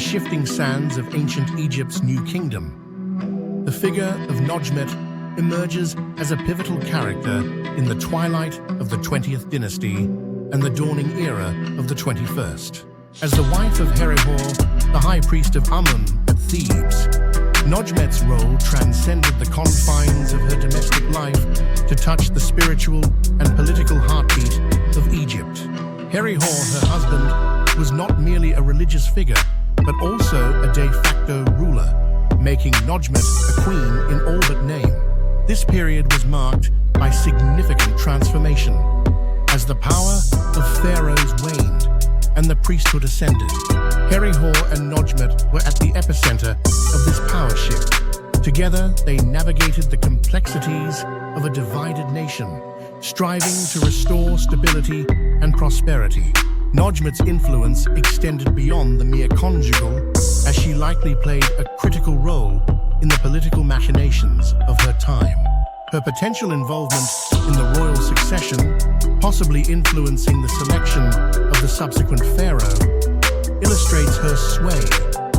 shifting sands of ancient Egypt's New Kingdom. The figure of Nodjmet emerges as a pivotal character in the twilight of the 20th dynasty and the dawning era of the 21st. As the wife of Herihor, the High Priest of Amun at Thebes, Nodjmet's role transcended the confines of her domestic life to touch the spiritual and political heartbeat of Egypt. Herihor, her husband, was not merely a religious figure, but also a de facto ruler, making Nodjmet a queen in all but name. This period was marked by significant transformation, as the power of Pharaohs waned and the priesthood ascended. Herihor and Nodjmet were at the epicenter of this power shift. Together, they navigated the complexities of a divided nation, striving to restore stability and prosperity. Nodjmet's influence extended beyond the mere conjugal, as she likely played a critical role in the political machinations of her time. Her potential involvement in the royal succession, possibly influencing the selection of the subsequent pharaoh, illustrates her sway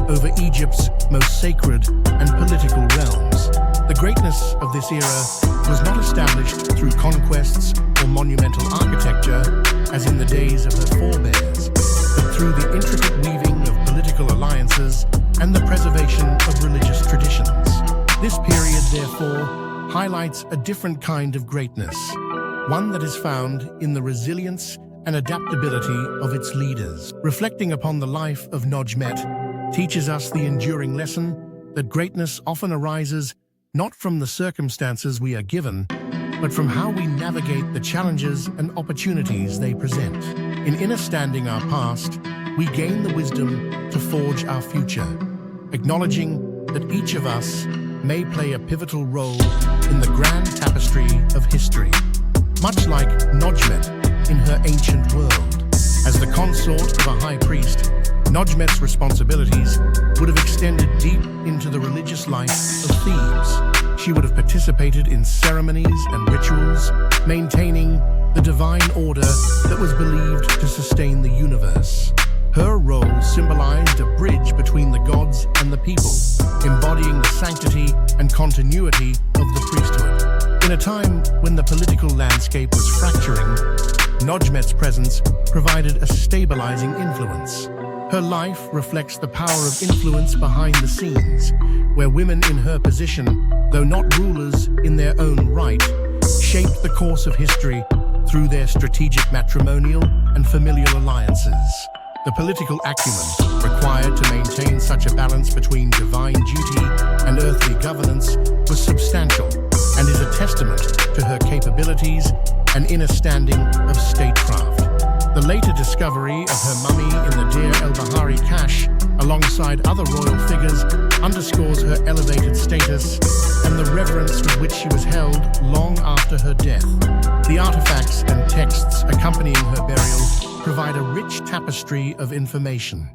over Egypt's most sacred and political realms. The greatness of this era was not established through conquests or monumental architecture, as in the days of her forebears, but through the intricate weaving of political alliances and the preservation of religious traditions. This period, therefore, highlights a different kind of greatness, one that is found in the resilience and adaptability of its leaders. Reflecting upon the life of Nodjmet teaches us the enduring lesson that greatness often arises not from the circumstances we are given, but from how we navigate the challenges and opportunities they present. In understanding our past, we gain the wisdom to forge our future, acknowledging that each of us may play a pivotal role in the grand tapestry of history. Much like Nodjmet in her ancient world, as the consort of a high priest, Nodjmet's responsibilities would have extended deep into the religious life of Thebes. She would have participated in ceremonies and rituals, maintaining the divine order that was believed to sustain the universe. Her role symbolized a bridge between the gods and the people, embodying the sanctity and continuity of the priesthood. In a time when the political landscape was fracturing, Nodjmet's presence provided a stabilizing influence. Her life reflects the power of influence behind the scenes, where women in her position, though not rulers in their own right, shaped the course of history through their strategic matrimonial and familial alliances. The political acumen required to maintain such a balance between divine duty and earthly governance was substantial and is a testament to her capabilities and understanding of statecraft. The later discovery of her mummy in the Deir el-Bahari cache, alongside other royal figures, underscores her elevated status and the reverence with which she was held long after her death. The artifacts and texts accompanying her burial provide a rich tapestry of information,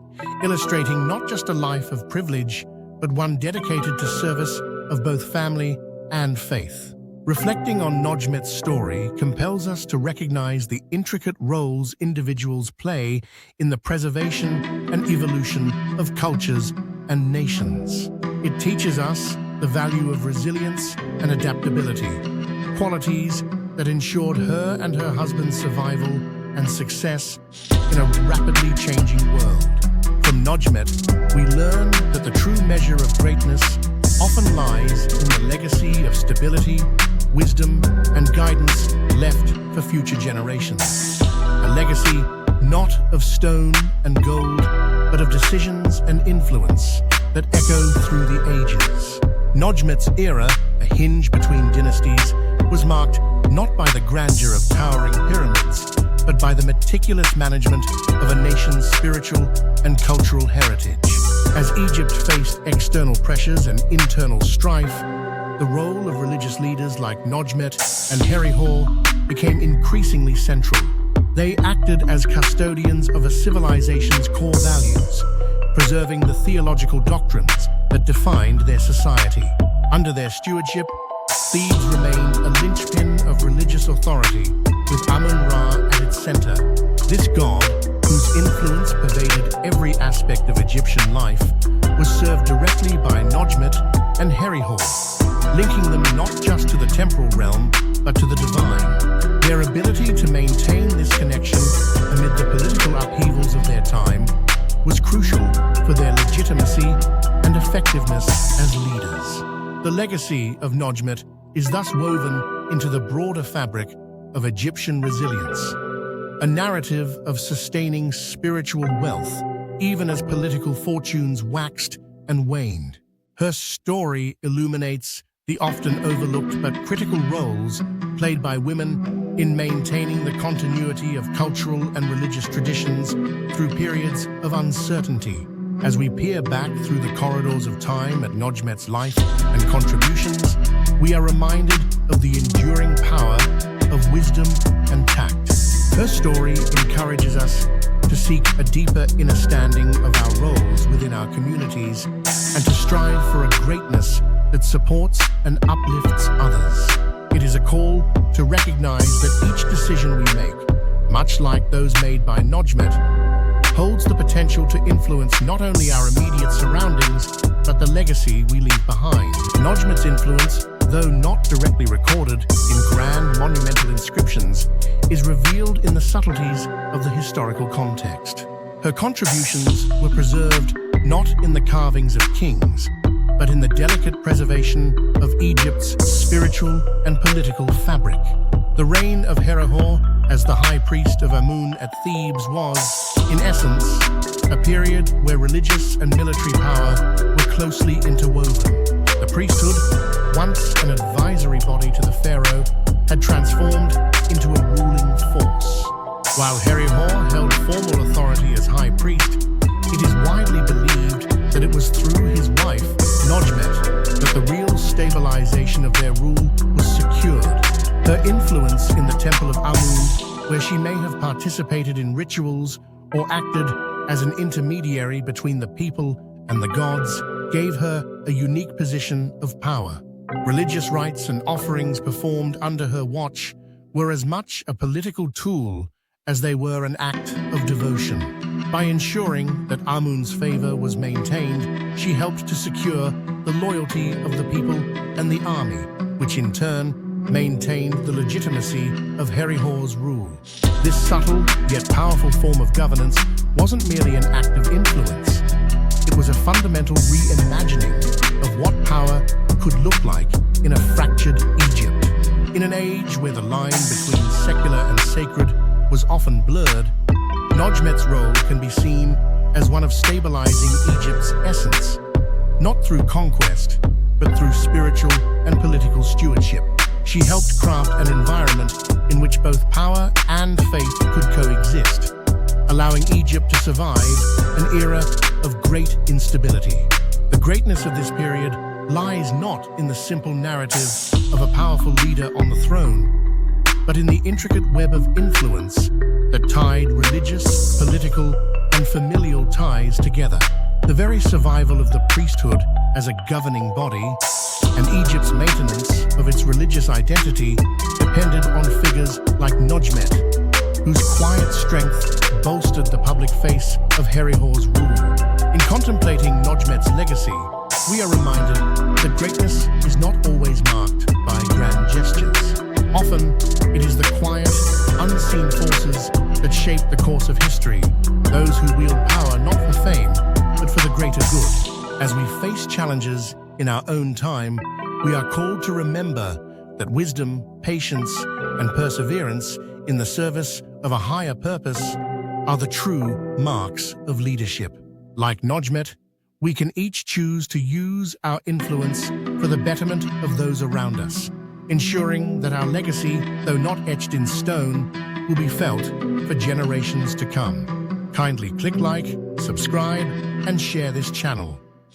illustrating not just a life of privilege, but one dedicated to service of both family and faith. Reflecting on Nodjmet's story compels us to recognize the intricate roles individuals play in the preservation and evolution of cultures and nations. It teaches us the value of resilience and adaptability, qualities that ensured her and her husband's survival and success in a rapidly changing world. From Nodjmet, we learn that the true measure of greatness often lies in the legacy of stability, wisdom, and guidance left for future generations. A legacy not of stone and gold, but of decisions and influence that echo through the ages. Nodjmet's era, a hinge between dynasties, was marked not by the grandeur of towering pyramids, but by the meticulous management of a nation's spiritual and cultural heritage. As Egypt faced external pressures and internal strife, the role of religious leaders like Nodjmet and Herihor became increasingly central. They acted as custodians of a civilization's core values, preserving the theological doctrines that defined their society. Under their stewardship, Thebes remained a linchpin of religious authority, with Amun-Ra at its center. This god, whose influence pervaded every aspect of Egyptian life, was served directly by Nodjmet and Herihor, linking them not just to the temporal realm, but to the divine. Their ability to maintain this connection amid the political upheavals of their time was crucial for their legitimacy and effectiveness as leaders. The legacy of Nodjmet is thus woven into the broader fabric of Egyptian resilience, a narrative of sustaining spiritual wealth, even as political fortunes waxed and waned. Her story illuminates the often overlooked but critical roles played by women in maintaining the continuity of cultural and religious traditions through periods of uncertainty. As we peer back through the corridors of time at Nodjmet's life and contributions, we are reminded of the enduring power of wisdom and tact. Her story encourages us to seek a deeper understanding of our roles within our communities and to strive for a greatness that supports and uplifts others. It is a call to recognize that each decision we make, much like those made by Nodjmet, holds the potential to influence not only our immediate surroundings, but the legacy we leave behind. Nodjmet's influence, though not directly recorded in grand monumental inscriptions, is revealed in the subtleties of the historical context. Her contributions were preserved not in the carvings of kings, but in the delicate preservation of Egypt's spiritual and political fabric. The reign of Herihor as the High Priest of Amun at Thebes was, in essence, a period where religious and military power were closely interwoven. The priesthood, once an advisory body to the pharaoh, had transformed into a ruling force. While Herihor held formal authority as high priest, it is widely believed that it was through his wife, Nodjmet, that the real stabilization of their rule was secured. Her influence in the Temple of Amun, where she may have participated in rituals or acted as an intermediary between the people and the gods, gave her a unique position of power. Religious rites and offerings performed under her watch were as much a political tool as they were an act of devotion. By ensuring that Amun's favor was maintained, she helped to secure the loyalty of the people and the army, which in turn maintained the legitimacy of Herihor's rule. This subtle yet powerful form of governance wasn't merely an act of influence. It was a fundamental reimagining of what power could look like in a fractured Egypt. In an age where the line between secular and sacred was often blurred, Nodjmet's role can be seen as one of stabilizing Egypt's essence, not through conquest, but through spiritual and political stewardship. She helped craft an environment in which both power and faith could coexist, allowing Egypt to survive an era of great instability. The greatness of this period lies not in the simple narrative of a powerful leader on the throne, but in the intricate web of influence that tied religious, political, and familial ties together. The very survival of the priesthood as a governing body and Egypt's maintenance of its religious identity depended on figures like Nodjmet, whose quiet strength bolstered the public face of Herihor's rule. In contemplating Nodjmet's legacy, we are reminded that greatness is not always marked by grand gestures. Often, it is the quiet, unseen forces that shape the course of history, those who wield power not for fame, but for the greater good. As we face challenges in our own time, we are called to remember that wisdom, patience, and perseverance in the service of a higher purpose are the true marks of leadership. Like Nodjmet, we can each choose to use our influence for the betterment of those around us, ensuring that our legacy, though not etched in stone, will be felt for generations to come. Kindly click like, subscribe, and share this channel.